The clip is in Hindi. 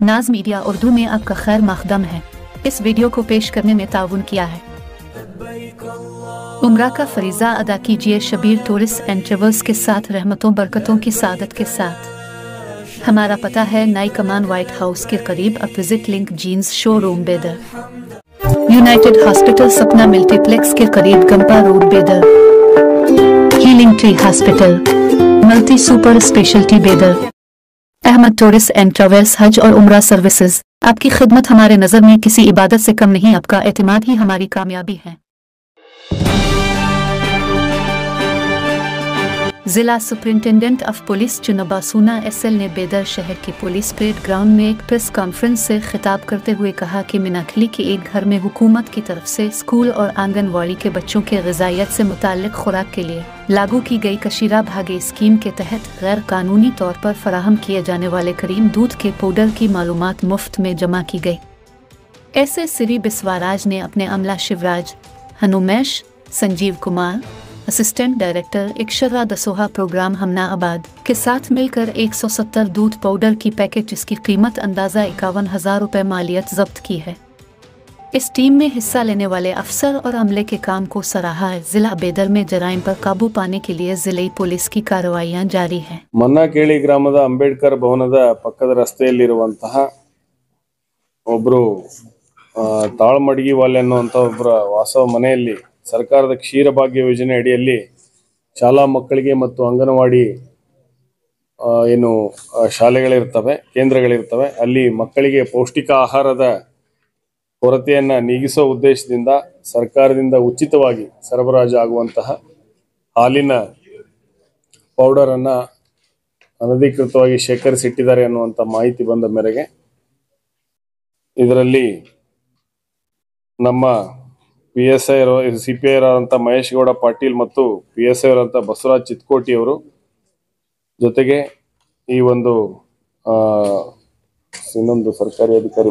नाज मीडिया उर्दू में आपका खैर मकदम है। इस वीडियो को पेश करने में ताउन किया है। उम्रा का फरीज़ा अदा कीजिए शबीर टूरिस्ट एंड ट्रेवल्स के साथ, रहमतों बरकतों की सादत के साथ। हमारा पता है नई कमान व्हाइट हाउस के करीब। अब विजिट लिंक जीन्स शोरूम बेदर, यूनाइटेड हॉस्पिटल सपना मल्टीप्लेक्स के करीब गंपा रोड बेदर, healing tree hospital multi super speciality बेदर, अहमद टूरिस्ट एंड ट्रेवल्स हज और उम्रा सर्विसेज। आपकी खिदमत हमारे नज़र में किसी इबादत से कम नहीं, आपका एतमाद ही हमारी कामयाबी है। जिला सुपरिंटेंडेंट ऑफ पुलिस चुनबासूना एसएल ने बेदर शहर के पुलिस परेड ग्राउंड में एक प्रेस कॉन्फ्रेंस से खिताब करते हुए कहा कि मीनाखली के एक घर में हुकूमत की तरफ से स्कूल और आंगनवाड़ी के बच्चों के ग़िज़ाइयत से मुताल्लिक़ खुराक के लिए लागू की गई कशीरा भागे स्कीम के तहत गैर कानूनी तौर पर फराहम किए जाने वाले करीम दूध के पाउडर की मालूमात मुफ्त में जमा की गई। ऐसे श्री बिस्वाराज ने अपने अमला Shivraj, Hanumesh, Sanjeev Kumar, assistant director Akshara Dasoha program Humnabad के साथ मिलकर 170 दूध पाउडर की पैकेट जिसकी कीमत अंदाज़ा 51,000 रुपये मालियत जब्त की है। इस टीम में हिस्सा लेने वाले अफसर और अमले के काम को सराहा है। जिला बेदर में जराइम पर काबू पाने के लिए जिले पुलिस की कार्रवाइयां जारी हैं। मन्नाकेळी ग्रामದ ಅಂಬೇಡ್ಕರ್ ಭವನದ ಪಕ್ಕದ ರಸ್ತೆಯಲ್ಲಿರುವಂತಹ ಒಬ್ಬರು ತಾಳ್ಮಡಗಿ ವಾಲೆ ಅನ್ನುವಂತ ಒಬ್ಬರ ವಾಸವ ಮನೆಯಲ್ಲಿ ಸರ್ಕಾರದ ಕ್ಷೀರಭಾಗ್ಯ ಯೋಜನೆ ಅಡಿಯಲ್ಲಿ ಶಾಲಾ ಮಕ್ಕಳಿಗೆ ಮತ್ತು ಅಂಗನವಾಡಿ ಏನು ಶಾಲೆಗಳಿರ್ತವೆ, ಕೇಂದ್ರಗಳಿರ್ತವೆ, ಅಲ್ಲಿ ಮಕ್ಕಳಿಗೆ ಪೌಷ್ಟಿಕ ಆಹಾರದ ಕೊರತೆಯನ್ನು ನೀಗಿಸುವ ಉದ್ದೇಶದಿಂದ ಸರ್ಕಾರದಿಂದ ಉಚಿತವಾಗಿ ಸರಬರಾಜು ಆಗುವಂತಹ ಹಾಲಿನ ಪೌಡರ್ ಅನ್ನು ಅನಧಿಕೃತವಾಗಿ ಶೇಖರಿಸಿಟ್ಟಿದ್ದಾರೆ ಅನ್ನುವಂಥ ಮಾಹಿತಿ ಬಂದ ಮೇರೆಗೆ ಇದರಲ್ಲಿ ನಮ್ಮ PSI CPI ಅವರಂತ ಮಹೇಶ್ ಗೌಡ ಪಾಟೀಲ್ ಮತ್ತು PSI ಅವರಂತ ಬಸವರಾಜ್ ಚಿತ್ಕೋಟಿ ಅವರು ಜೊತೆಗೆ ಈ ಒಂದು ಇನ್ನೊಂದು ಸರ್ಕಾರಿ ಅಧಿಕಾರಿ